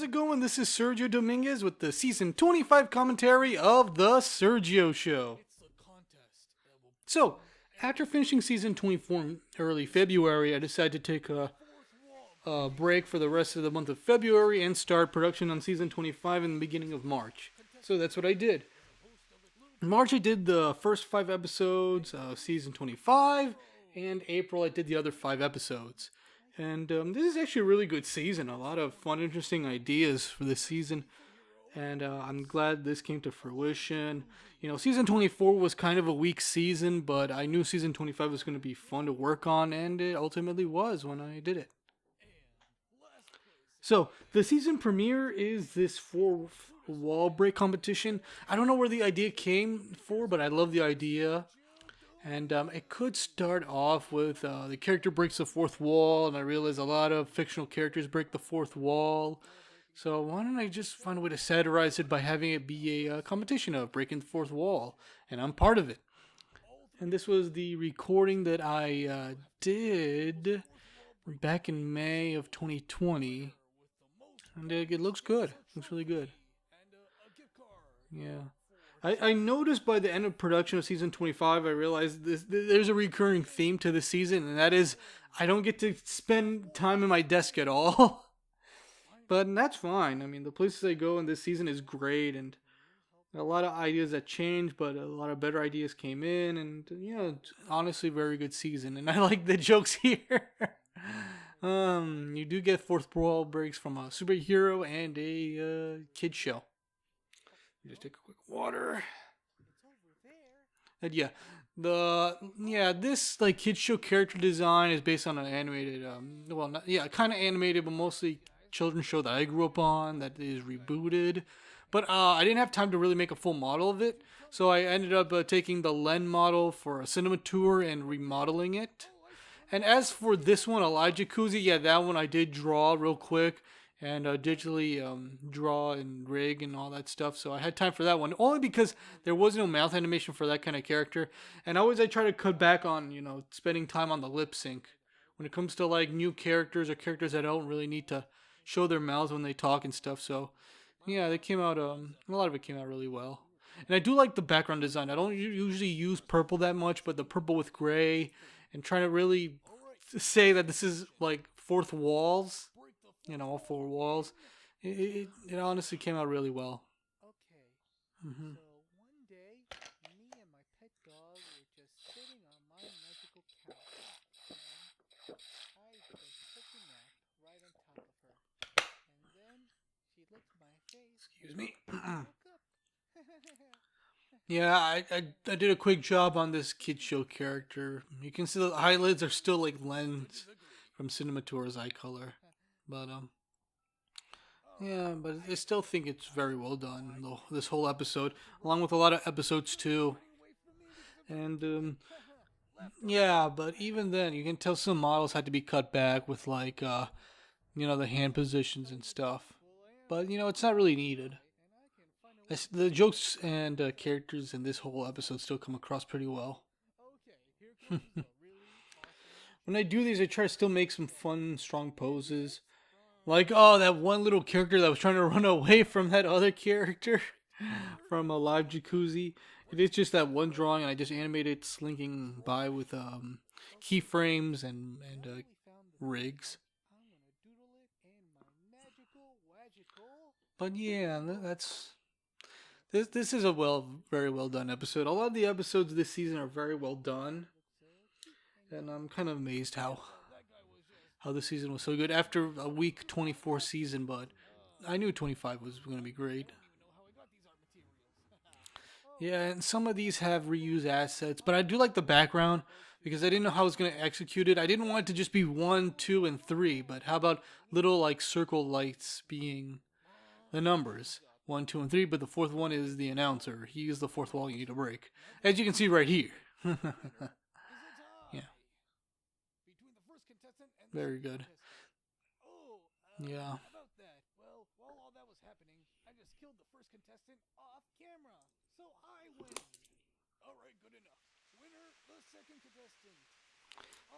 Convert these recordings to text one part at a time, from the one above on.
it going? This is Sergio Dominguez with the season 25 commentary of The Sergio Show. So, after finishing season 24 in early February, I decided to take a break for the rest of the month of February and start production on season 25 in the beginning of March. So that's what I did. In March, I did the first 5 episodes of season 25, and April, I did the other 5 episodes. And this is actually a really good season. A lot of fun, interesting ideas for this season. And I'm glad this came to fruition. You know, season 24 was kind of a weak season, but I knew season 25 was going to be fun to work on, and it ultimately was when I did it. So, the season premiere is this 4th wall break competition. I don't know where the idea came for, but I love the idea. And it could start off with the character breaks the 4th wall, and I realize a lot of fictional characters break the 4th wall. So why don't I just find a way to satirize it by having it be a competition of breaking the 4th wall, and I'm part of it. And this was the recording that I did back in May of 2020. And it looks good. It looks really good. Yeah. I noticed by the end of production of season 25, I realized there's a recurring theme to this season, and that is I don't get to spend time in my desk at all. But that's fine. I mean, the places I go in this season is great, and a lot of ideas that changed, but a lot of better ideas came in, and, you know, honestly, very good season. And I like the jokes here. You do get 4th wall breaks from a superhero and a kid show. Just take a quick water. And this like kid show character design is based on an animated, kind of animated, but mostly children's show that I grew up on that is rebooted. But I didn't have time to really make a full model of it, so I ended up taking the Len model for a cinema tour and remodeling it. And as for this one, Elijah Kuzi, that one I did draw real quick and digitally draw and rig and all that stuff. So I had time for that one, only because there was no mouth animation for that kind of character. And I try to cut back on, you know, spending time on the lip sync. When it comes to like new characters or characters that don't really need to show their mouths when they talk and stuff. So yeah, they came out, a lot of it came out really well. And I do like the background design. I don't usually use purple that much, but the purple with gray and trying to really say that this is like 4th walls, you know, all 4 walls. It honestly came out really well. Mm-hmm. So one day, me and my pet dog were just sitting on my magical couch, and I just took a nap right on top of her. And then she licked my face. Excuse me. Woke up. Yeah, I did a quick job on this kid show character. You can see the eyelids are still like lens from Cinema Tour's eye color. But but I still think it's very well done, though, this whole episode, along with a lot of episodes too. And but even then, you can tell some models had to be cut back with like the hand positions and stuff. But it's not really needed. The jokes and characters in this whole episode still come across pretty well. When I do these, I try to still make some fun, strong poses. Like, that one little character that was trying to run away from that other character from a live jacuzzi. It is just that one drawing, and I just animated slinking by with keyframes and rigs. But yeah, This is a very well done episode. A lot of the episodes this season are very well done, and I'm kind of amazed how this season was so good after a weak 24 season. But I knew 25 was going to be great. Yeah, and some of these have reused assets, but I do like the background because I didn't know how I was going to execute it. I didn't want it to just be 1, 2, and 3, but how about little like circle lights being the numbers? 1, 2, and 3, but the 4th one is the announcer. He is the 4th wall you need to break. As you can see right here. Yeah. Very good. Yeah. Well, while all that was happening, I just killed the first contestant off camera. So I win. All right, good enough. Winner, the second contestant.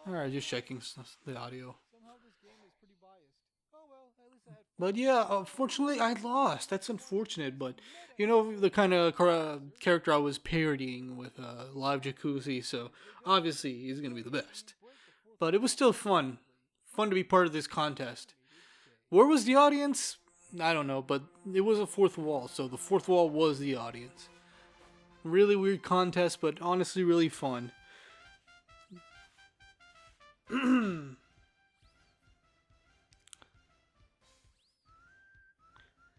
Alright, just checking the audio. Somehow this game is pretty biased. Oh well, at least I had But yeah, unfortunately, I lost. That's unfortunate. But you know the kind of character I was parodying with live jacuzzi, so obviously he's gonna be the best. But it was still fun to be part of this contest. Where was the audience? I don't know, but it was a fourth wall, so the fourth wall was the audience. Really weird contest, but honestly really fun.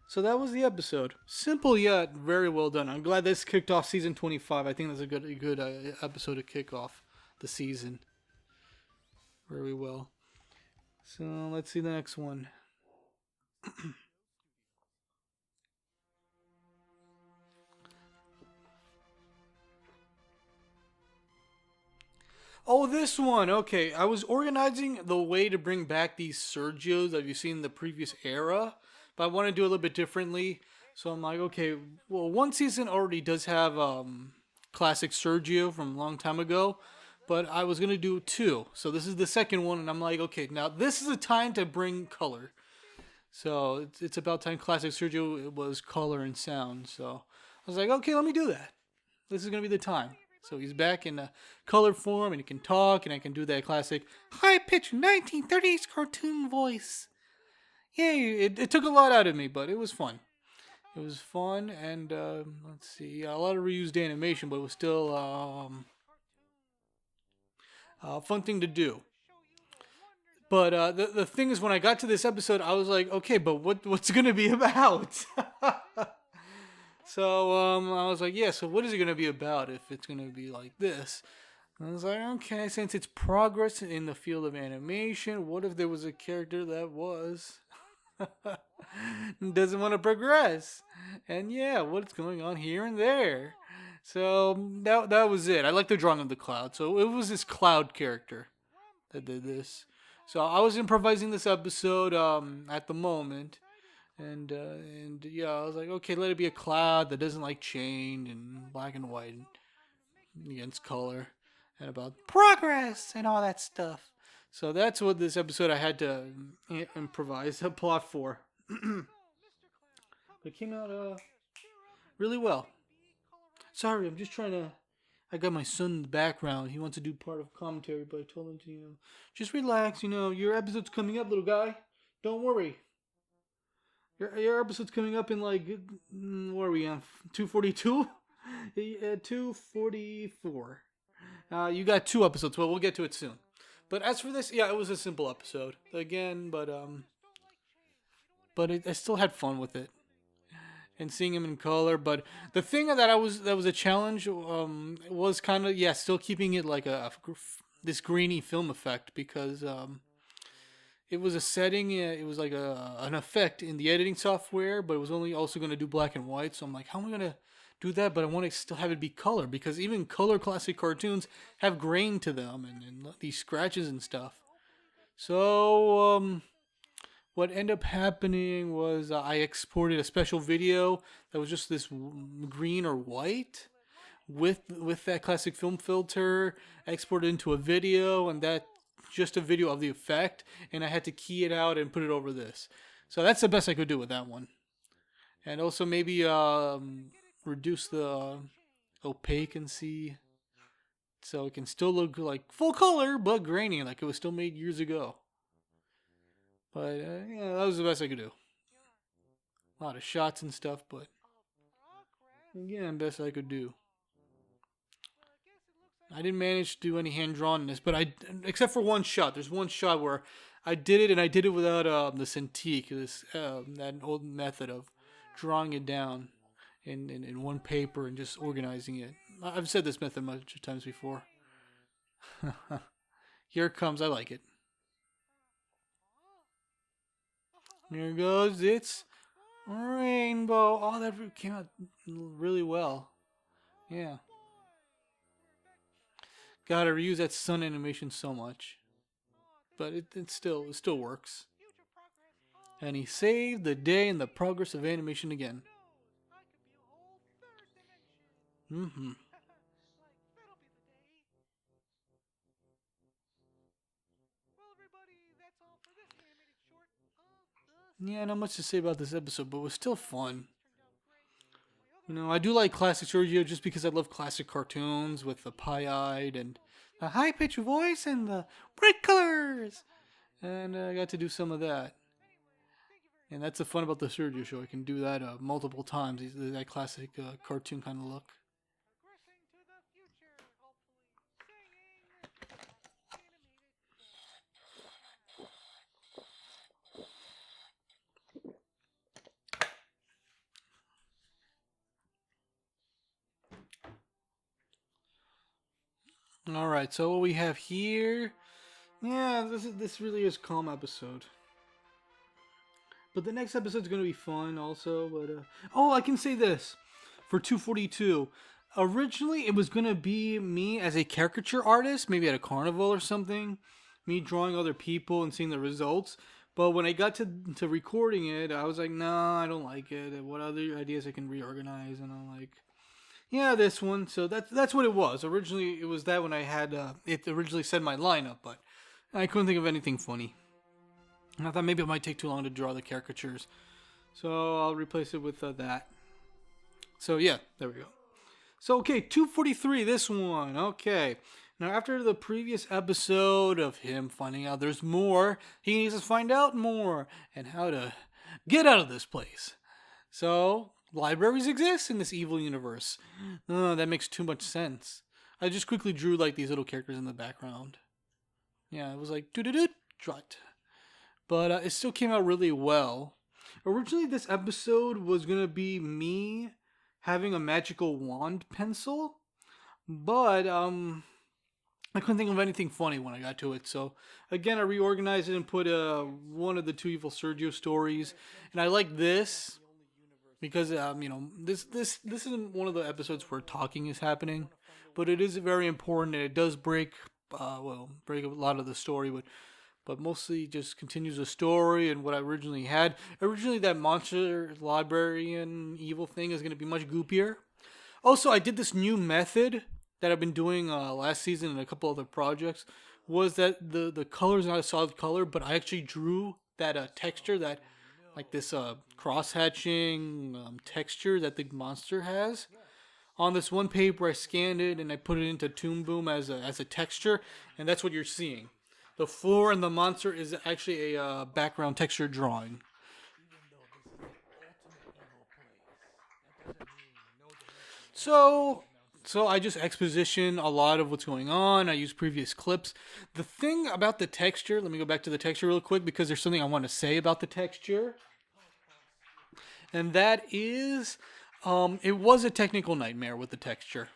So that was the episode. Simple yet very well done. I'm glad this kicked off season 25. I think that's a good episode to kick off the season. Very well. So let's see the next one. Oh, this one. Okay, I was organizing the way to bring back these Sergios that you've seen in the previous era, but I want to do it a little bit differently. So I'm like, okay, well, one season already does have classic Sergio from a long time ago, but I was gonna do two. So this is the second one, and I'm like, okay, now this is a time to bring color. So it's about time classic Sergio it was color and sound. So I was like, okay, let me do that. This is gonna be the time. So he's back in a color form and he can talk and I can do that classic high pitched 1930s cartoon voice. Yay! It took a lot out of me, but it was fun. It was fun and let's see, yeah, a lot of reused animation, but it was still a fun thing to do. But the thing is, when I got to this episode, I was like, okay, but what's it gonna be about? So I was like, yeah. So what is it gonna be about if it's gonna be like this? And I was like, okay, since it's progress in the field of animation, what if there was a character that was doesn't want to progress? And yeah, what's going on here and there? So that was it. I like the drawing of the cloud. So it was this cloud character that did this. So I was improvising this episode at the moment, and yeah, I was like, okay, let it be a cloud that doesn't like change and black and white against color and about progress and all that stuff. So that's what this episode I had to improvise a plot for. It came out really well. Sorry, I'm just trying to. I got my son in the background. He wants to do part of commentary, but I told him to, just relax. Your episode's coming up, little guy. Don't worry. Your episode's coming up in like, where are we on? 242? 244. You got two episodes. Well, we'll get to it soon. But as for this, yeah, it was a simple episode again, but I still had fun with it and seeing him in color. But the thing that was a challenge was kind of, yeah, still keeping it like this greeny film effect because it was a setting. It was like an effect in the editing software, but it was only also going to do black and white. So I'm like, how am I gonna do that? But I want to still have it be color because even color classic cartoons have grain to them and these scratches and stuff. So what ended up happening was I exported a special video that was just this green or white with that classic film filter. I exported into a video, and that just a video of the effect, and I had to key it out and put it over this. So that's the best I could do with that one, and also maybe reduce the opaquency so it can still look like full color but grainy, like it was still made years ago. But yeah, that was the best I could do. A lot of shots and stuff, but again, best I could do. I didn't manage to do any hand drawn in this, but except for one shot. There's one shot where I did it, and I did it without the Cintiq, that old method of drawing it down in one paper and just organizing it. I've said this method much times before. Here it comes. I like it. Here goes. It's rainbow. Oh, that came out really well. Yeah. Gotta reuse that sun animation so much. But it still works. And he saved the day in the progress of animation again. Mm-hmm. Yeah, not much to say about this episode, but it was still fun. You know, I do like classic Sergio just because I love classic cartoons with the pie-eyed and the high-pitched voice and the bright colors. And I got to do some of that. And that's the fun about the Sergio show. I can do that multiple times. That classic cartoon kind of look. All right, so what we have here, yeah, this really is a calm episode. But the next episode's gonna be fun also. But oh, I can say this for 242. Originally, it was gonna be me as a caricature artist, maybe at a carnival or something, me drawing other people and seeing the results. But when I got to recording it, I was like, nah, I don't like it. What other ideas I can reorganize? And I'm like, yeah, this one. So that's what it was. Originally, it was that when I had it originally said my lineup, but I couldn't think of anything funny. And I thought maybe it might take too long to draw the caricatures, so I'll replace it with that. So yeah, there we go. So okay, 243. This one. Okay. Now after the previous episode of him finding out there's more, he needs to find out more and how to get out of this place. So libraries exist in this evil universe. That makes too much sense. I just quickly drew like these little characters in the background. Yeah, it was like doo drut. But it still came out really well. Originally, this episode was gonna be me having a magical wand pencil, but I couldn't think of anything funny when I got to it. So again, I reorganized it and put one of the two evil Sergio stories, and I like this because you know this isn't one of the episodes where talking is happening, but it is very important and it does break break a lot of the story, but mostly just continues the story and what I originally had. Originally, that monster librarian evil thing is going to be much goopier. Also, I did this new method that I've been doing last season and a couple other projects. Was that the color is not a solid color, but I actually drew that texture, that like this cross hatching texture that the monster has. On this one paper, I scanned it and I put it into Toon Boom as a texture, and that's what you're seeing. The floor and the monster is actually a background texture drawing. So, so I just exposition a lot of what's going on. I use previous clips. The thing about the texture, let me go back to the texture real quick because there's something I want to say about the texture, and that is, it was a technical nightmare with the texture.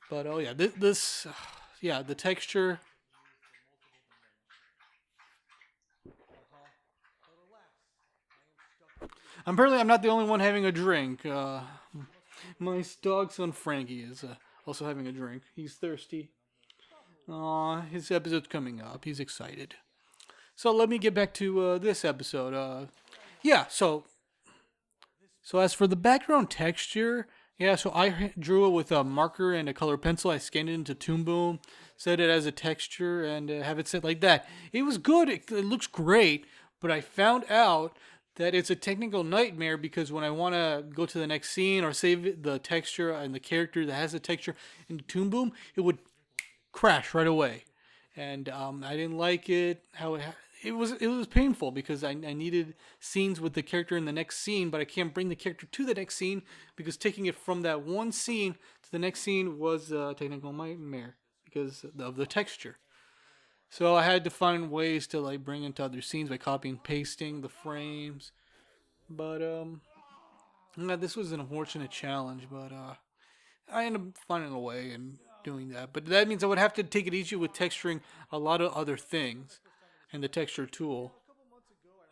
But oh yeah, this yeah, the texture. Apparently, I'm not the only one having a drink. My dog son Frankie is also having a drink. He's thirsty. His episode's coming up. He's excited. So let me get back to this episode. Yeah. So as for the background texture, yeah. So I drew it with a marker and a color pencil. I scanned it into Toon Boom, set it as a texture, and have it set like that. It was good. It looks great. But I found out that it's a technical nightmare because when I want to go to the next scene or save the texture and the character that has the texture in Toon Boom, it would crash right away, and I didn't like it. It was painful because I needed scenes with the character in the next scene, but I can't bring the character to the next scene because taking it from that one scene to the next scene was a technical nightmare because of the texture. So I had to find ways to like bring into other scenes by copying, pasting the frames. But yeah, this was an unfortunate challenge. But I ended up finding a way and doing that. But that means I would have to take it easy with texturing a lot of other things and the texture tool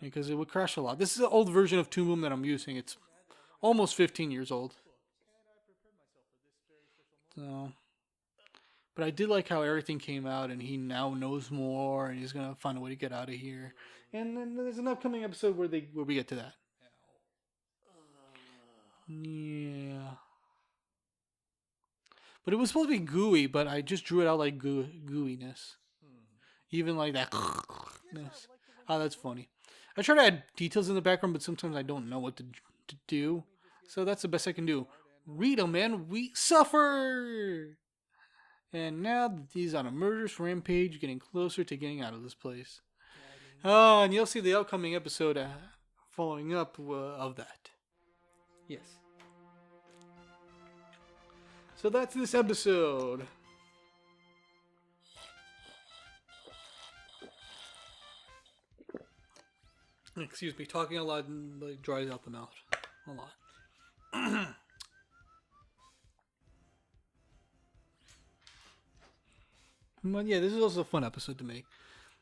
because it would crash a lot. This is an old version of Toon Boom that I'm using. It's almost 15 years old. So, but I did like how everything came out, and he now knows more, and he's gonna find a way to get out of here. And then there's an upcoming episode where we get to that. Yeah, but it was supposed to be gooey, but I just drew it out like gooiness, even like that. Oh, that's funny. I try to add details in the background, but sometimes I don't know what to do. So that's the best I can do. Read them, man. We suffer. And now he's on a murderous rampage, getting closer to getting out of this place. Oh, and you'll see the upcoming episode following up of that. Yes. So that's this episode. Excuse me, talking a lot like dries out the mouth a lot. But yeah, this is also a fun episode to make.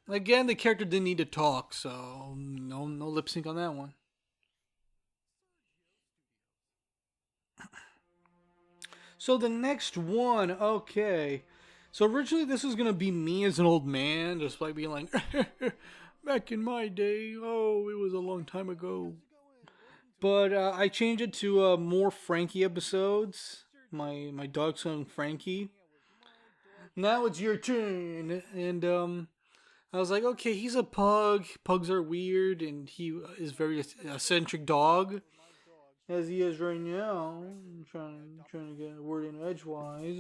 Again, the character didn't need to talk, so no lip sync on that one. So the next one, okay. So originally this was gonna be me as an old man, just like being like, back in my day, oh, it was a long time ago. But I changed it to more Frankie episodes. My dog son Frankie. Now it's your turn, and I was like, okay, he's a pug. Pugs are weird, and he is very eccentric dog, as he is right now. I'm trying to get a word in edgewise.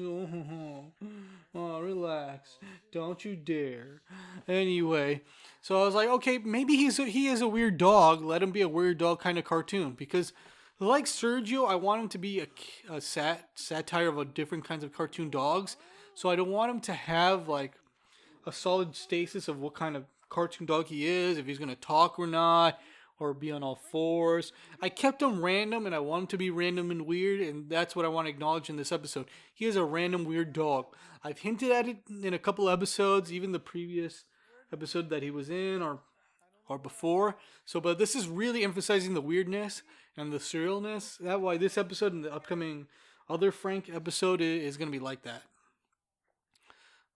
Oh, relax, don't you dare. Anyway, so I was like, okay, maybe he is a weird dog. Let him be a weird dog kind of cartoon, because like Sergio, I want him to be a satire of a different kinds of cartoon dogs. So I don't want him to have like a solid stasis of what kind of cartoon dog he is, if he's gonna talk or not, or be on all fours. I kept him random, and I want him to be random and weird, and that's what I want to acknowledge in this episode. He is a random weird dog. I've hinted at it in a couple episodes, even the previous episode that he was in, or before. So, but this is really emphasizing the weirdness and the surrealness. That's why this episode and the upcoming other Frank episode is gonna be like that.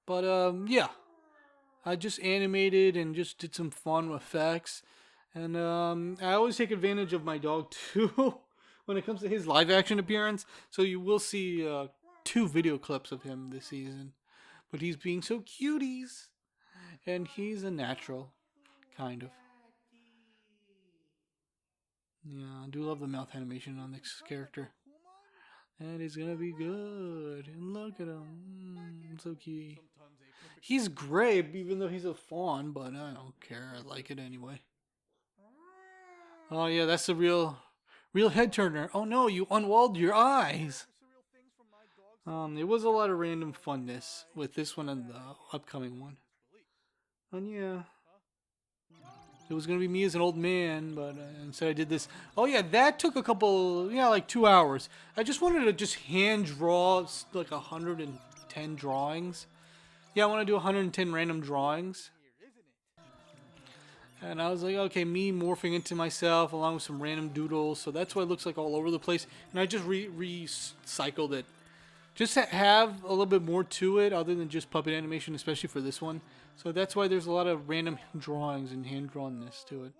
But yeah, I just animated and just did some fun effects, and I always take advantage of my dog too when it comes to his live action appearance. So you will see 2 video clips of him this season, but he's being so cuties, and he's a natural, kind of. Yeah, I do love the mouth animation on this character. And he's gonna be good. And look at him. So cute. He's gray, even though he's a fawn, but I don't care. I like it anyway. Oh yeah, that's the real head turner. Oh no, you unwalled your eyes. There was a lot of random funness with this one and the upcoming one. And yeah, it was gonna be me as an old man, but instead I did this. Oh yeah, that took a couple, like 2 hours. I just wanted to just hand draw like 110 drawings. Yeah, I want to do 110 random drawings. And I was like, okay, me morphing into myself along with some random doodles. So that's why it looks like all over the place. And I just recycled it. Just to have a little bit more to it other than just puppet animation, especially for this one. So that's why there's a lot of random drawings and hand-drawnness to it.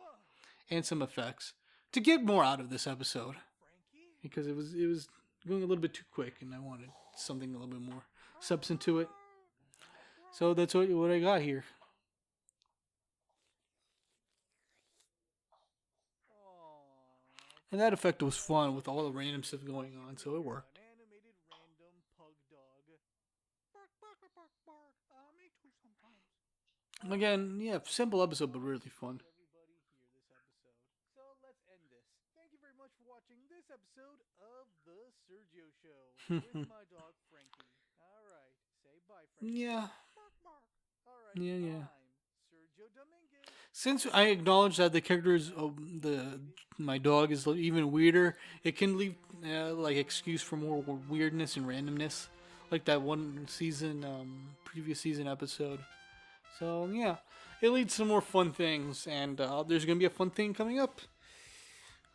And some effects. To get more out of this episode. Because it was going a little bit too quick and I wanted something a little bit more substance to it. So that's what I got here. And that effect was fun with all the random stuff going on, so it worked. Again, yeah, simple episode, but really fun. So let's end this. Thank you very much for watching this episode of The Sergio Show with my dog Frankie. Alright, say bye, Frankie. Yeah. Bark, bark. Alright, Yeah. I'm Sergio Dominguez. Since I acknowledge that the characters, my dog is even weirder, it can leave like excuse for more weirdness and randomness, like that one season, previous season episode. So yeah, it leads to more fun things, and there's gonna be a fun thing coming up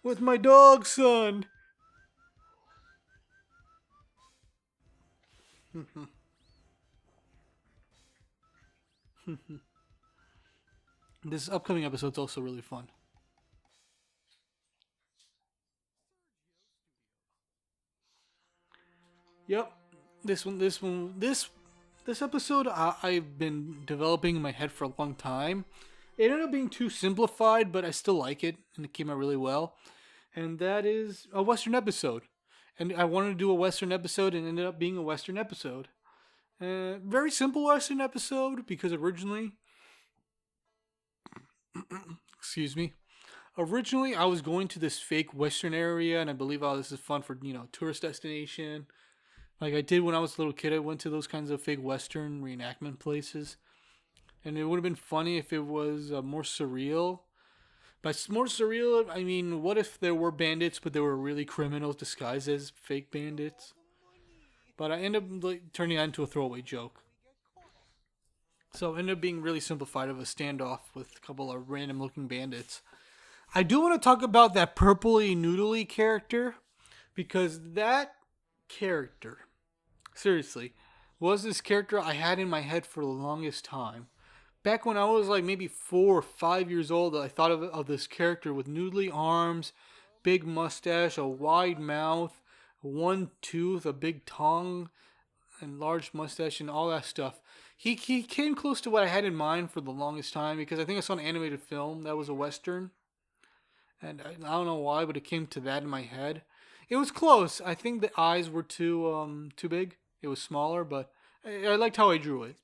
with my dog son. This upcoming episode's also really fun. Yep, this episode I've been developing in my head for a long time. It ended up being too simplified, but I still like it, and it came out really well. And that is a Western episode. And I wanted to do a Western episode, and ended up being a Western episode. Very simple Western episode because originally, excuse me, originally I was going to this fake Western area, and I believe, oh, this is fun for tourist destination. Like I did when I was a little kid, I went to those kinds of fake Western reenactment places, and it would have been funny if it was more surreal. By more surreal, I mean, what if there were bandits, but they were really criminals disguised as fake bandits? But I ended up turning that into a throwaway joke. So it ended up being really simplified of a standoff with a couple of random looking bandits. I do want to talk about that purpley noodly character because that character, seriously, was this character I had in my head for the longest time. Back when I was like maybe 4 or 5 years old, I thought of this character with noodly arms, big mustache, a wide mouth, one tooth, a big tongue, and large mustache, and all that stuff. He came close to what I had in mind for the longest time because I think I saw an animated film that was a Western. And I don't know why, but it came to that in my head. It was close. I think the eyes were too big. It was smaller, but I liked how I drew it.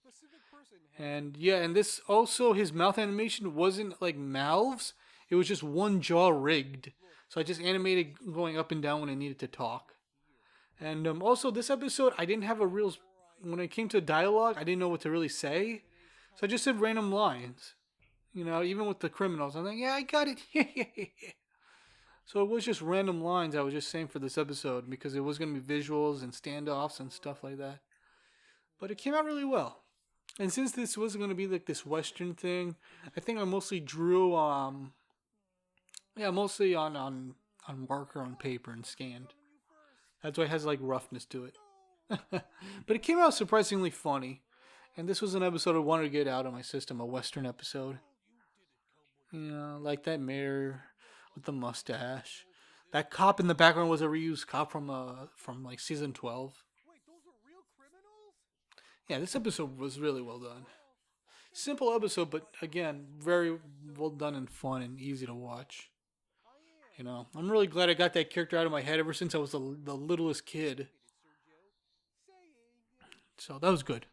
And yeah, and this also, his mouth animation wasn't like mouths. It was just one jaw rigged. So I just animated going up and down when I needed to talk. And also this episode, I didn't have a real, when it came to dialogue, I didn't know what to really say. So I just said random lines. Even with the criminals, I'm like, yeah, I got it. So it was just random lines I was just saying for this episode because it was going to be visuals and standoffs and stuff like that. But it came out really well. And since this was going to be like this Western thing, I think I mostly drew, mostly on marker on paper and scanned. That's why it has like roughness to it. But it came out surprisingly funny. And this was an episode I wanted to get out of my system, a Western episode. Like that mayor with the mustache. That cop in the background was a reused cop from like season 12. Yeah, this episode was really well done. Simple episode, but again, very well done and fun and easy to watch. I'm really glad I got that character out of my head ever since I was the littlest kid. So that was good.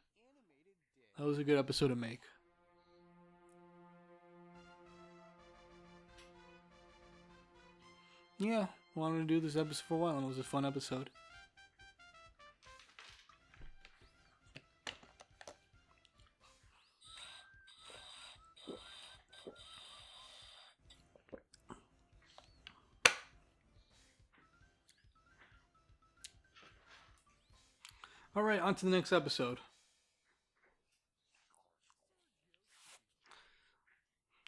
That was a good episode to make. Yeah, wanted to do this episode for a while, and it was a fun episode. Alright, on to the next episode.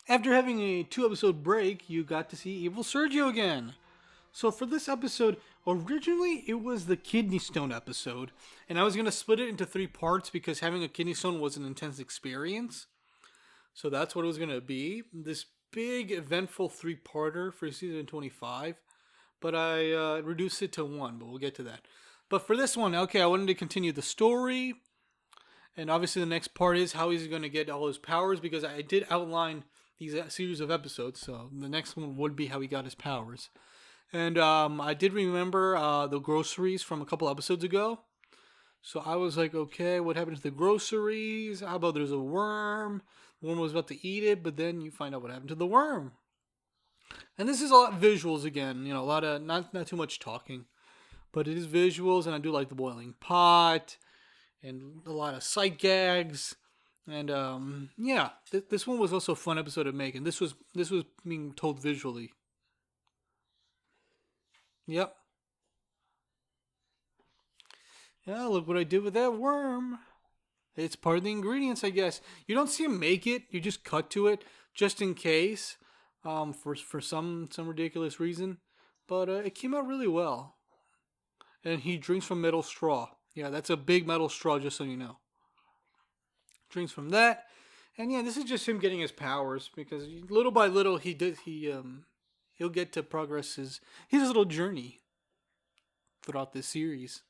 After having a 2-episode break, you got to see Evil Sergio again. So for this episode, originally it was the kidney stone episode, and I was going to split it into 3 parts because having a kidney stone was an intense experience. So that's what it was going to be. This big eventful 3-parter for season 25, but I reduced it to 1, but we'll get to that. But for this one, okay, I wanted to continue the story, and obviously the next part is how he's going to get all his powers, because I did outline these series of episodes, so the next one would be how he got his powers. And I did remember the groceries from a couple episodes ago. So I was like, okay, what happened to the groceries? How about there's a worm? The worm was about to eat it, but then you find out what happened to the worm. And this is a lot of visuals again, a lot of, not too much talking. But it is visuals, and I do like the boiling pot, and a lot of sight gags. And this one was also a fun episode to make, and this was being told visually. Yep. Yeah, look what I did with that worm. It's part of the ingredients, I guess. You don't see him make it. You just cut to it just in case, for some ridiculous reason. But it came out really well. And he drinks from metal straw. Yeah, that's a big metal straw, just so you know. Drinks from that. And yeah, this is just him getting his powers, because little by little he'll get to progress his little journey throughout this series.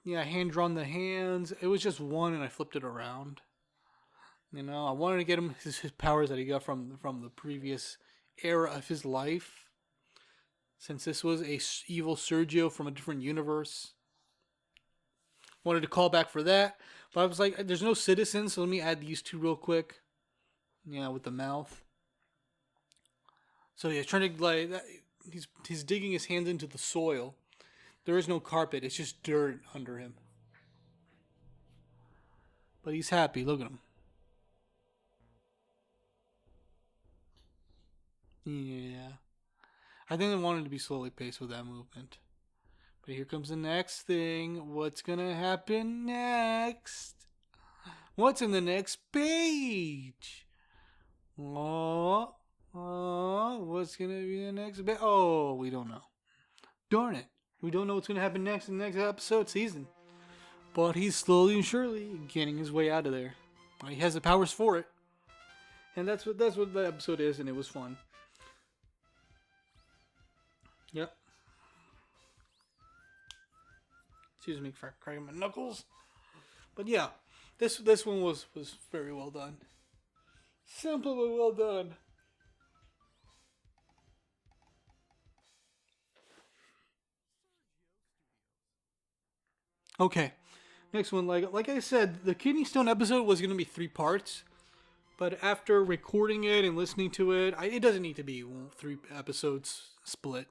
Yeah, hand drawn the hands. It was just one, and I flipped it around. I wanted to get him his powers that he got from the previous era of his life. Since this was a evil Sergio from a different universe, wanted to call back for that. But I was like, there's no citizens, so let me add these two real quick. Yeah, with the mouth. So yeah, he's trying to like he's digging his hands into the soil. There is no carpet; it's just dirt under him. But he's happy. Look at him. Yeah, I think they wanted to be slowly paced with that movement. But here comes the next thing. What's gonna happen next? What's in the next page? What's gonna be the next bit? Oh, we don't know. Darn it. We don't know what's gonna happen next in the next episode season. But he's slowly and surely getting his way out of there. He has the powers for it. And that's what the episode is, and it was fun. Yep. Excuse me for cracking my knuckles. But yeah, this one was very well done. Simple but well done. Okay, next one. Like I said, the kidney stone episode was gonna be 3 parts, but after recording it and listening to it, it doesn't need to be 3 episodes split.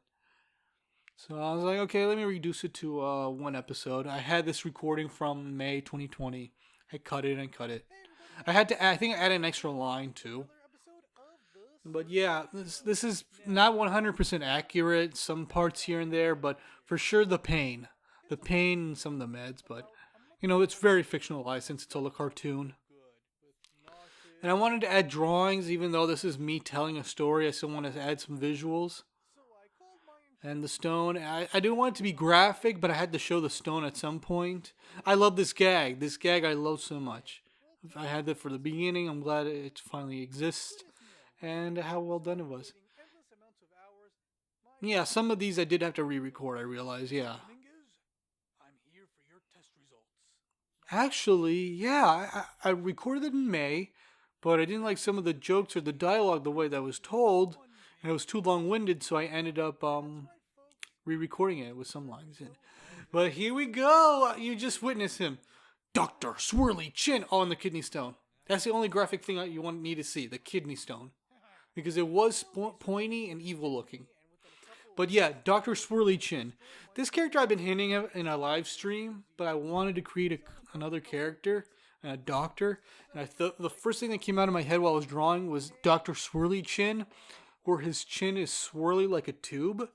So I was like, okay, let me reduce it to 1 episode. I had this recording from May 2020. I cut it and cut it. I had to. I think I added an extra line too. But yeah, this is not 100% accurate. Some parts here and there, but for sure the pain, and some of the meds. But it's very fictionalized since it's all a cartoon. And I wanted to add drawings, even though this is me telling a story. I still want to add some visuals. And the stone, I didn't want it to be graphic, but I had to show the stone at some point. I love this gag. This gag I love so much. I had that for the beginning. I'm glad it finally exists. And how well done it was. Yeah, some of these I did have to re-record, I realized, yeah. Actually, yeah, I recorded it in May, but I didn't like some of the jokes or the dialogue the way that was told, and it was too long-winded, so I ended up re-recording it with some lines in. But here we go! You just witnessed him. Dr. Swirly Chin on the kidney stone. That's the only graphic thing you want me to see, the kidney stone. Because it was pointy and evil looking. But yeah, Dr. Swirly Chin. This character I've been hinting at in a live stream, but I wanted to create another character, a doctor. And I thought the first thing that came out of my head while I was drawing was Dr. Swirly Chin, where his chin is swirly like a tube.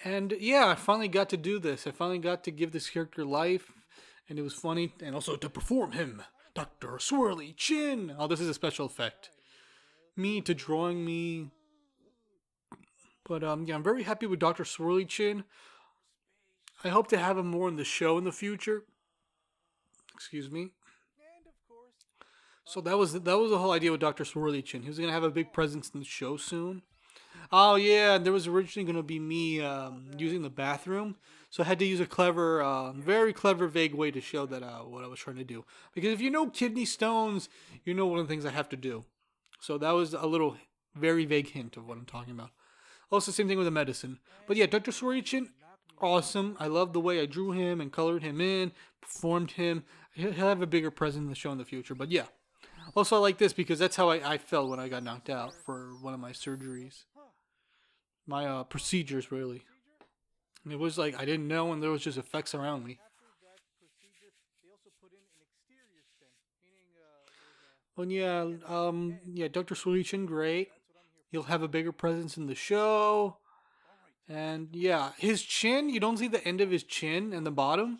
And yeah, I finally got to do this. I finally got to give this character life. And it was funny. And also to perform him, Dr. Swirly Chin. Oh, this is a special effect. Me to drawing me. But yeah, I'm very happy with Dr. Swirly Chin. I hope to have him more in the show in the future. Excuse me. So that was the whole idea with Dr. Swirly Chin. He was gonna have a big presence in the show soon. Oh yeah, there was originally gonna be me using the bathroom, so I had to use a clever, very clever, vague way to show that what I was trying to do. Because if you know kidney stones, you know one of the things I have to do. So that was a little, very vague hint of what I'm talking about. Also, same thing with the medicine. But yeah, Dr. Swirly Chin, awesome. I love the way I drew him and colored him in, performed him. He'll have a bigger presence in the show in the future. But yeah. Also, I like this because that's how I felt when I got knocked out for one of my surgeries. My procedures, really. It was like I didn't know, and there was just effects around me. Well, yeah, Dr. Swirly Chin, great. He'll have a bigger presence in the show. And yeah, his chin, you don't see the end of his chin and the bottom.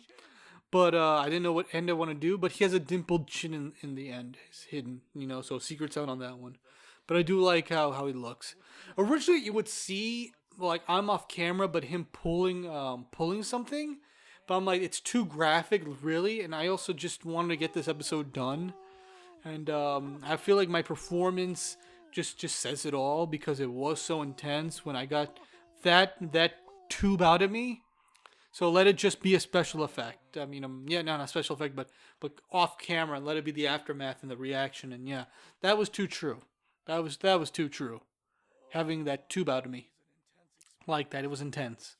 But I didn't know what end I want to do. But he has a dimpled chin in the end. It's hidden, so secret's out on that one. But I do like how he looks. Originally, you would see, like, I'm off camera, but him pulling something. But I'm like, it's too graphic, really. And I also just wanted to get this episode done. And I feel like my performance just says it all because it was so intense when I got that tube out of me. So let it just be a special effect. I mean, yeah, no, not special effect, but off camera, and let it be the aftermath and the reaction. And yeah, that was too true. That was too true. Having that tube out of me like that, it was intense.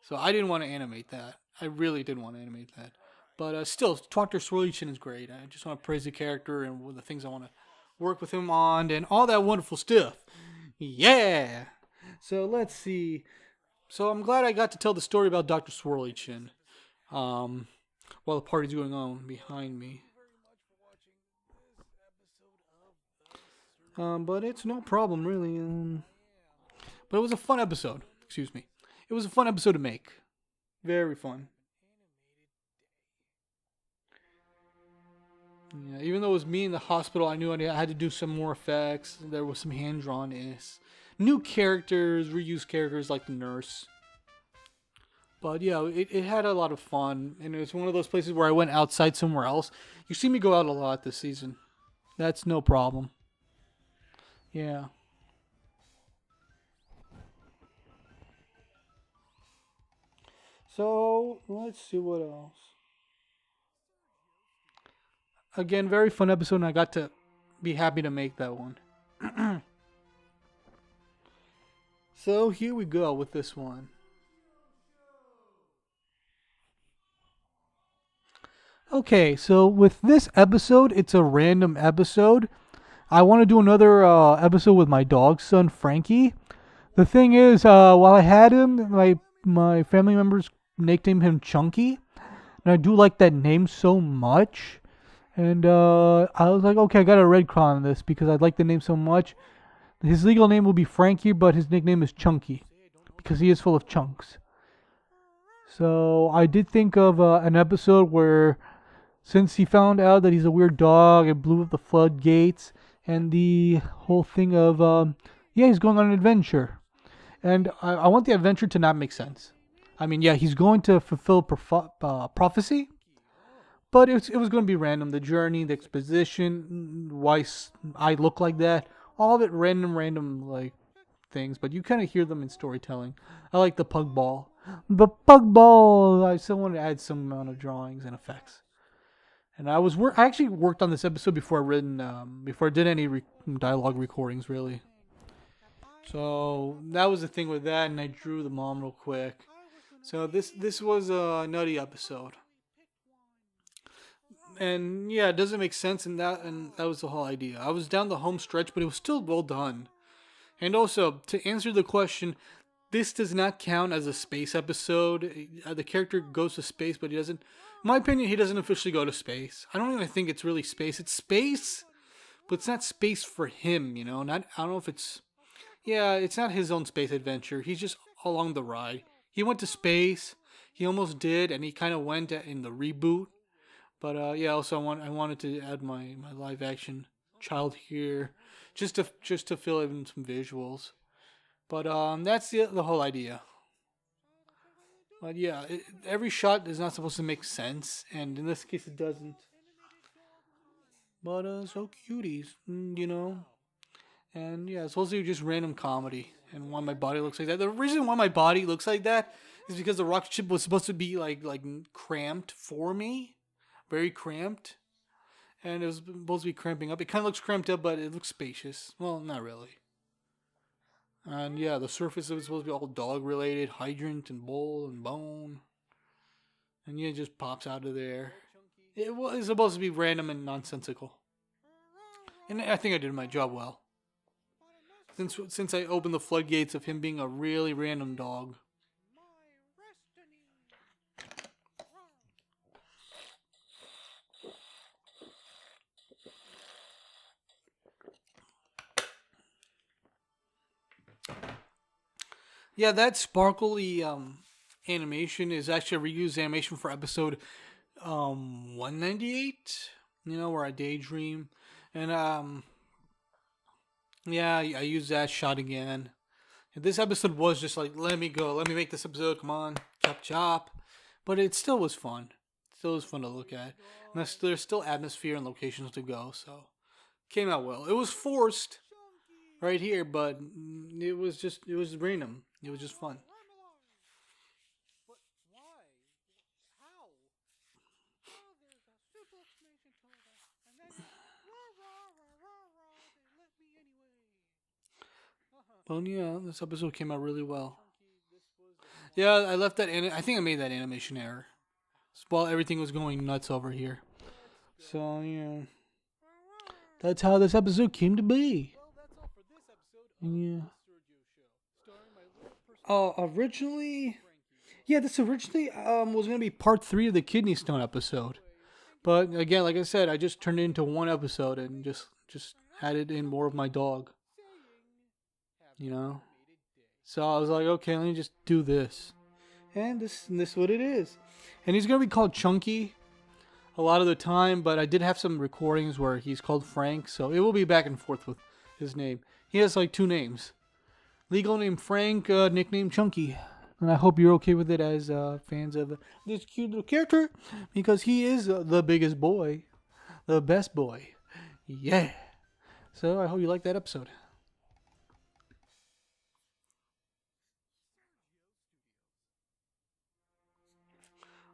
So I didn't want to animate that. I really didn't want to animate that. But still, Dr. Swirlychin is great. I just want to praise the character and the things I want to work with him on and all that wonderful stuff. Yeah. So let's see. So I'm glad I got to tell the story about Dr. Swirlychin um, while the party's going on behind me. But it's no problem, really. But it was a fun episode. Excuse me. It was a fun episode to make. Very fun. Yeah, even though it was me in the hospital, I knew I had to do some more effects. There was some hand drawn-ness. New characters, reused characters like the nurse. But yeah, it had a lot of fun. And it was one of those places where I went outside somewhere else. You see me go out a lot this season. That's no problem. Yeah. So, let's see what else. Again, very fun episode, and I got to be happy to make that one. So, here we go with this one. Okay, so with this episode, it's a random episode. I want to do another episode with my dog son, Frankie. The thing is, while I had him, my family members nicknamed him Chunky, and I do like that name so much. And I was like, okay, I got a red crown on this because I like the name so much. His legal name will be Frankie, but his nickname is Chunky because he is full of chunks. So I did think of an episode where, since he found out that he's a weird dog, it blew up the floodgates, and the whole thing of, yeah, he's going on an adventure. And I want the adventure to not make sense. I mean, yeah, he's going to fulfill prophecy, but it was going to be random. The journey, the exposition, why I look like that, all of it random, like, things. But you kind of hear them in storytelling. I like the pug ball. The pug ball! I still want to add some amount of drawings and effects. And I actually worked on this episode before I did any dialogue recordings, really. So that was the thing with that, and I drew the mom real quick. So this was a nutty episode, and yeah, it doesn't make sense, and that was the whole idea. I was down the home stretch, but it was still well done. And also, to answer the question, this does not count as a space episode. The character goes to space, but he doesn't. In my opinion, he doesn't officially go to space. I don't even think it's really space. It's space, but it's not space for him. Not. I don't know if it's. Yeah, it's not his own space adventure. He's just along the ride. He went to space. He almost did, and he kind of went in the reboot. But yeah, also I wanted to add my live action child here, just to fill in some visuals. But that's the whole idea. But yeah, every shot is not supposed to make sense, and in this case, it doesn't. But so cuties, And yeah, it's supposed to be just random comedy, and why my body looks like that. The reason why my body looks like that is because the rocket ship was supposed to be like cramped for me, very cramped, and it was supposed to be cramping up. It kind of looks cramped up, but it looks spacious. Well, not really. And yeah, the surface was supposed to be all dog related, hydrant and bowl and bone. And yeah, it just pops out of there. It was supposed to be random and nonsensical. And I think I did my job well. Since I opened the floodgates of him being a really random dog. Yeah, that sparkly animation is actually a reused animation for episode 198. Where I daydream, and yeah, I used that shot again. And this episode was just like, let me go, let me make this episode. Come on, chop chop. But it still was fun. It still was fun to look at, and there's still atmosphere and locations to go. So came out well. It was forced right here, but it was random. It was just fun. Well, yeah, this episode came out really well. Chunky, this was the Yeah, final I left that. I think I episode. made that animation error while everything was going nuts over here. Let's So go. yeah, that's how this episode came to be. Well, that's all for this episode of Yeah. The Sergio Show, starring my little personal friend, Originally, Frankie. yeah, this originally was gonna be part 3 of the kidney stone episode. Anyway, thank you But so again, much like I said, I just turned it into one for episode and listening. just added in Perhaps more of my it's dog. saying, have You an know. animated day. So I was like, okay, let me just do this, and this is what it is. And he's gonna be called Chunky a lot of the time, but I did have some recordings where he's called Frank, so it will be back and forth with his name. He has like 2 names: legal name Frank, nickname Chunky. And I hope you're okay with it as fans of this cute little character, because he is the biggest boy, the best boy. Yeah. So I hope you like that episode.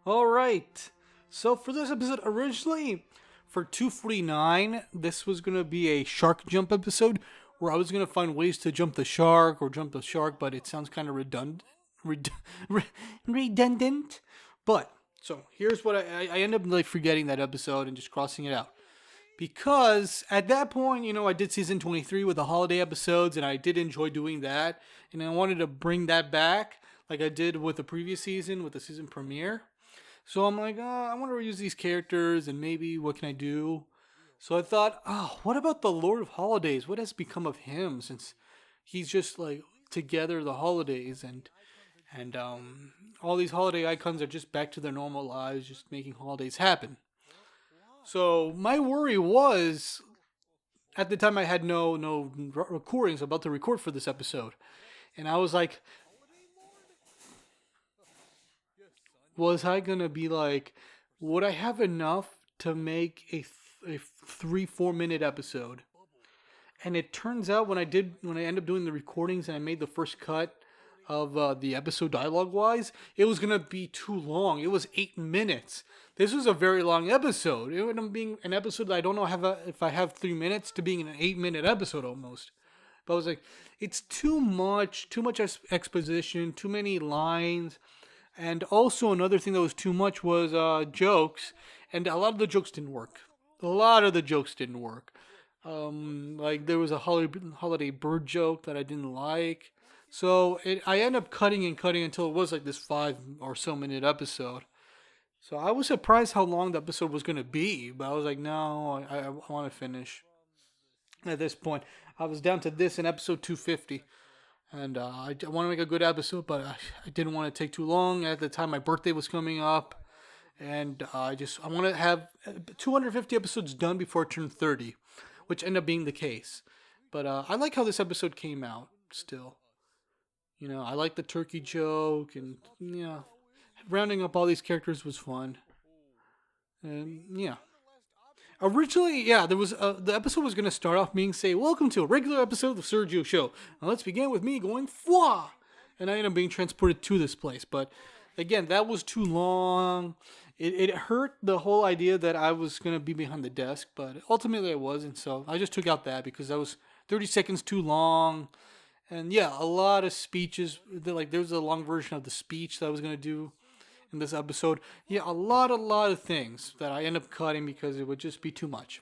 All right. So for this episode, originally for 249, this was gonna be a shark jump episode where I was gonna find ways to jump the shark or jump the shark, but it sounds kind of redundant. But so here's what I end up like forgetting that episode and just crossing it out. Because at that point, I did season 23 with the holiday episodes, and I did enjoy doing that. And I wanted to bring that back like I did with the previous season, with the season premiere. So I'm like, I want to reuse these characters, and maybe what can I do? So I thought, what about the Lord of Holidays? What has become of him since he's just like together the holidays and all these holiday icons are just back to their normal lives, just making holidays happen. So my worry was at the time I had no recordings about to record for this episode, and I was like, Holiday Lord? Yes, son, you was got I it. gonna be like, would I have enough to make a 3 4 minute episode? And it turns out when I ended up doing the recordings and I made the first cut of the episode dialogue wise, it was gonna be too long. It was 8 minutes. This was a very long episode. It ended up being an episode that I don't know if I have 3 minutes to being an 8 minute episode almost. But I was like, it's too much exposition, too many lines, and also another thing that was too much was jokes, and a lot of the jokes didn't work. A lot of the jokes didn't work. Like there was a holiday bird joke that I didn't like. So I ended up cutting and cutting until it was like this 5 or so minute episode. So I was surprised how long the episode was gonna be, but I was like, no, I want to finish. At this point, I was down to this in episode 250, and I want to make a good episode, but I didn't want to take too long. At the time, my birthday was coming up, and I want to have 250 episodes done before I turn 30, which ended up being the case. But I like how this episode came out. Still, I like the turkey joke, and yeah, rounding up all these characters was fun. And yeah, originally, yeah, there was the episode was gonna start off being say, "Welcome to a regular episode of the Sergio Show." Now let's begin with me going "Fwa," and I ended up being transported to this place. But again, that was too long. It hurt the whole idea that I was gonna be behind the desk, but ultimately I wasn't. So I just took out that because that was 30 seconds too long. And yeah, a lot of speeches. Like there was a long version of the speech that I was gonna do in this episode. Yeah, a lot of things that I end up cutting because it would just be too much.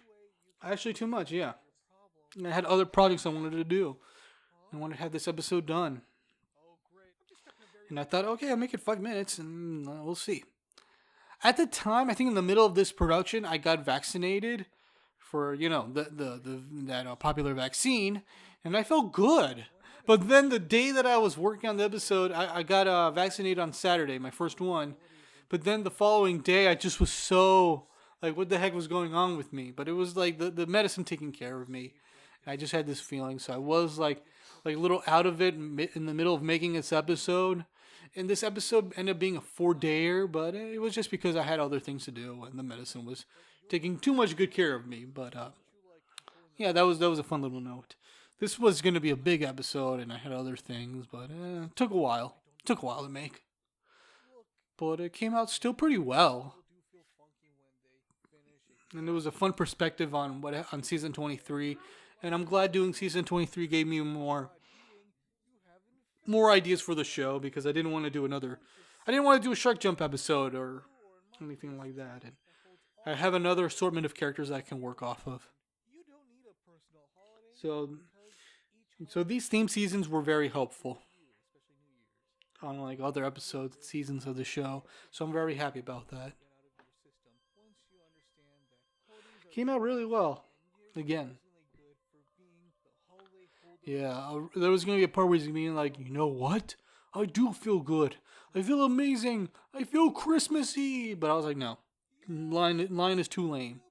Actually, too much. Yeah, and I had other projects I wanted to do. I wanted to have this episode done, and I thought, okay, I'll make it 5 minutes, and we'll see. At the time, I think in the middle of this production, I got vaccinated for the that popular vaccine, and I felt good. But then the day that I was working on the episode, I got vaccinated on Saturday, my first one. But then the following day, I just was so like, what the heck was going on with me? But it was like the medicine taking care of me. And I just had this feeling, so I was like a little out of it in the middle of making this episode. And this episode ended up being a 4-dayer, but it was just because I had other things to do and the medicine was taking too much good care of me. But yeah, that was a fun little note. This was going to be a big episode, and I had other things, but it took a while. It took a while to make, but it came out still pretty well. And it was a fun perspective on season 23, and I'm glad doing season 23 gave me more. more ideas for the show because I didn't want to do I didn't want to do a Shark Jump episode or anything like that. And I have another assortment of characters I can work off of. So, so these theme seasons were very helpful on like other episodes and seasons of the show. So I'm very happy about that. Came out really well. Again. Yeah, there was going to be a part where he's going to be like, you know what? I do feel good. I feel amazing. I feel Christmassy. But I was like, no. Line is too lame.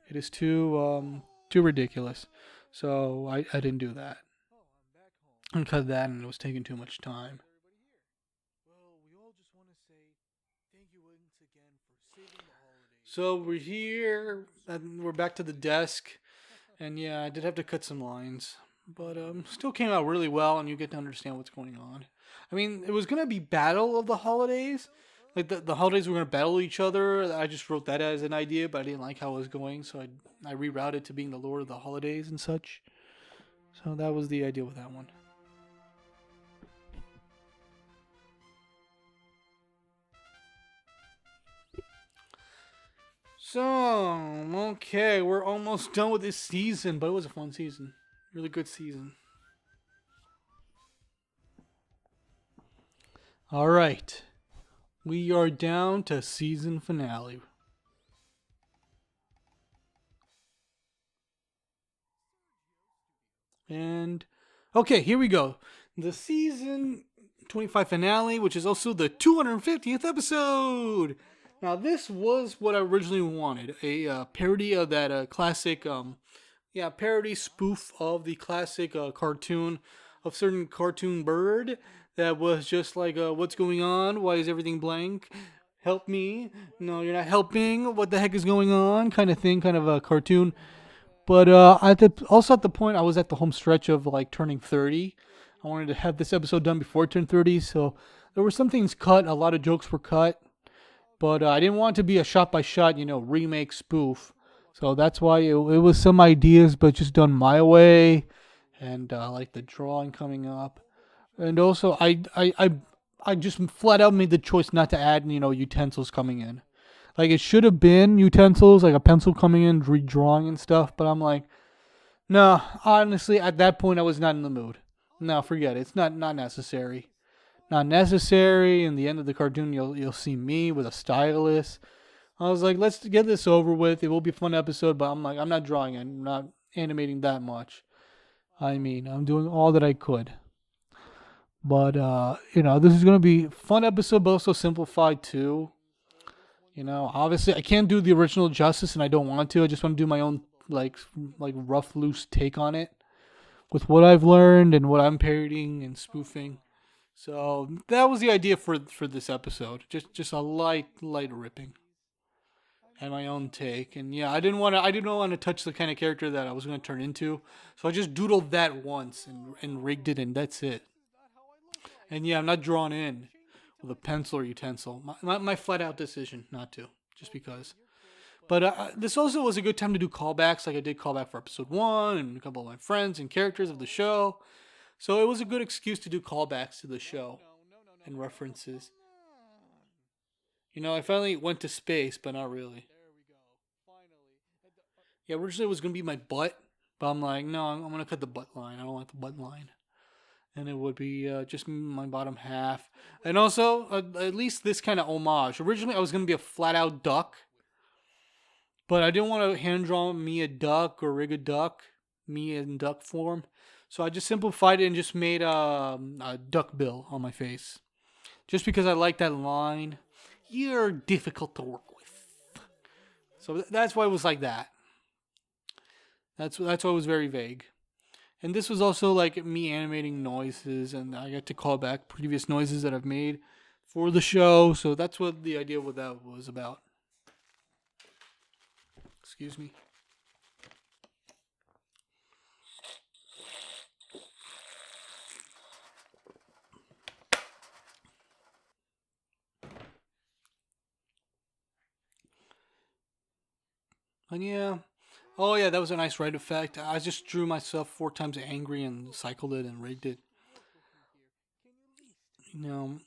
It is too ridiculous. So I didn't do that. I cut that and it was taking too much time. So we're here, and we're back to the desk, and yeah, I did have to cut some lines, but still came out really well, and you get to understand what's going on. I mean, it was gonna be Battle of the Holidays, like the holidays were gonna battle each other. I just wrote that as an idea, but I didn't like how it was going, so I rerouted to being the Lord of the Holidays and such. So that was the idea with that one. So, okay, we're almost done with this season, but it was a fun season. Really good season. All right. We are down to season finale. And, okay, here we go. The season 25 finale, which is also the 250th episode. Now, this was what I originally wanted, a parody of that classic, parody spoof of the classic cartoon of certain cartoon bird that was just like, what's going on? Why is everything blank? Help me. No, you're not helping. What the heck is going on? Kind of thing, kind of a cartoon. But also at the point I was at the home stretch of like turning 30. I wanted to have this episode done before I turned 30, so there were some things cut. A lot of jokes were cut. But I didn't want it to be a shot-by-shot, remake spoof. So that's why it was some ideas, but just done my way. And like the drawing coming up. And also, I just flat out made the choice not to add, utensils coming in. Like, it should have been utensils, like a pencil coming in, redrawing and stuff. But I'm like, no, honestly, at that point, I was not in the mood. No, forget it. It's not necessary. Not necessary. In the end of the cartoon, you'll see me with a stylus. I was like, let's get this over with. It will be a fun episode, but I'm like, I'm not drawing it. I'm not animating that much. I mean, I'm doing all that I could. But this is gonna be a fun episode, but also simplified too. Obviously I can't do the original justice, and I don't want to. I just want to do my own like rough, loose take on it with what I've learned and what I'm parodying and spoofing. So that was the idea for this episode. Just a light ripping and my own take. And yeah, I didn't want to touch the kind of character that I was going to turn into. So I just doodled that once and rigged it, and that's it. And yeah, I'm not drawn in with a pencil or utensil. My flat out decision not to, just because. But this also was a good time to do callbacks, like I did callback for episode 1 and a couple of my friends and characters of the show. So it was a good excuse to do callbacks to the show and references. I finally went to space, but not really. Yeah, originally it was going to be my butt, but I'm like, no, I'm going to cut the butt line. I don't want the butt line. And it would be just my bottom half. And also, at least this kind of homage. Originally, I was going to be a flat-out duck. But I didn't want to hand-draw me a duck or rig a duck. Me in duck form. So I just simplified it and just made a duck bill on my face. Just because I like that line. You're difficult to work with. So that's why it was like that. That's why it was very vague. And this was also like me animating noises, and I got to call back previous noises that I've made for the show. So that's what the idea of that was about. Excuse me. And yeah. Oh yeah, that was a nice right effect. I just drew myself 4 times angry and cycled it and rigged it.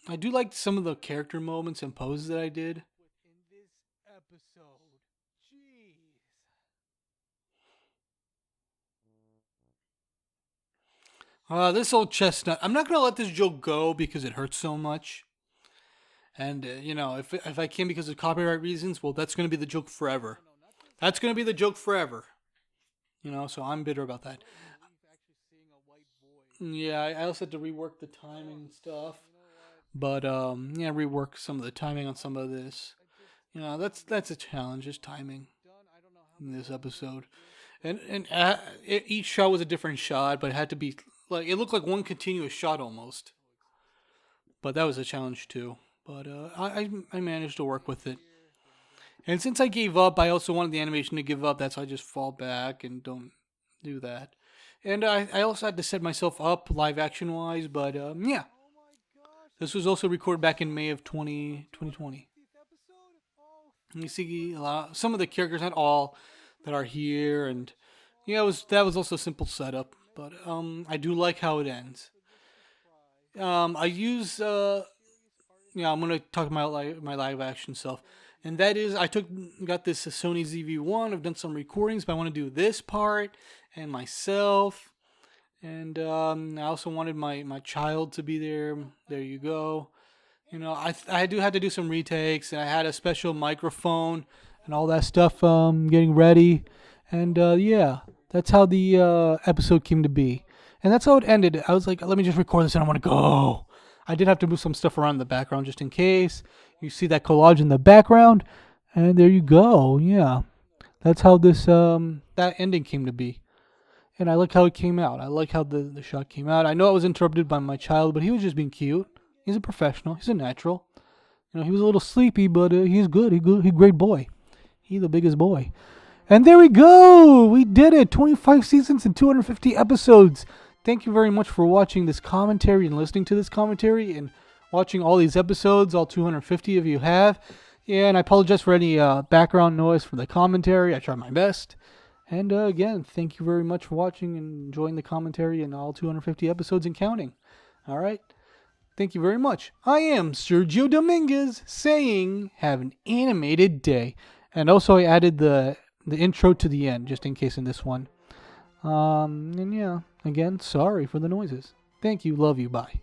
I do like some of the character moments and poses that I did. within this episode. Jeez. This old chestnut. I'm not gonna let this joke go because it hurts so much. And if I can because of copyright reasons, well, that's gonna be the joke forever. No, not this. That's gonna be the joke forever. So I'm bitter about that. What a relief actually seeing a white boy. Yeah, I also had to rework the timing and stuff. You know what? But yeah, rework some of the timing on some of this. That's a challenge, just timing Done. I don't know how in many this more episode. videos Each shot was a different shot, but it had to be like it looked like one continuous shot almost. But that was a challenge too. But I managed to work with it. And since I gave up, I also wanted the animation to give up. That's why I just fall back and don't do that. And I also had to set myself up live action wise. But yeah, Oh my gosh. this was also recorded back in May of 2020. 50th episode? Oh, You see some of the characters, not all, that are here, and yeah, that was also a simple setup. But I do like how it ends. I use I'm gonna talk about my live action self, and that is got this Sony ZV-1. I've done some recordings, but I want to do this part and myself, and I also wanted my child to be there. There you go. I do have to do some retakes, and I had a special microphone and all that stuff. Getting ready, and yeah, that's how the episode came to be, and that's how it ended. I was like, let me just record this, and I want to go. I did have to move some stuff around in the background just in case. You see that collage in the background, and there you go. Yeah, that's how this that ending came to be. And I like how it came out. I like how the shot came out. I know I was interrupted by my child, but he was just being cute. He's a professional. He's a natural. He was a little sleepy, but he's good. He great boy. He the biggest boy. And there we go. We did it. 25 seasons and 250 episodes. Thank you very much for watching this commentary and listening to this commentary and watching all these episodes. All 250 of you have. Yeah, and I apologize for any background noise for the commentary. I tried my best. And again, thank you very much for watching and enjoying the commentary and all 250 episodes and counting. All right. Thank you very much. I am Sergio Dominguez saying have an animated day. And also I added the intro to the end just in case in this one. And yeah, again, sorry for the noises. Thank you. Love you. Bye.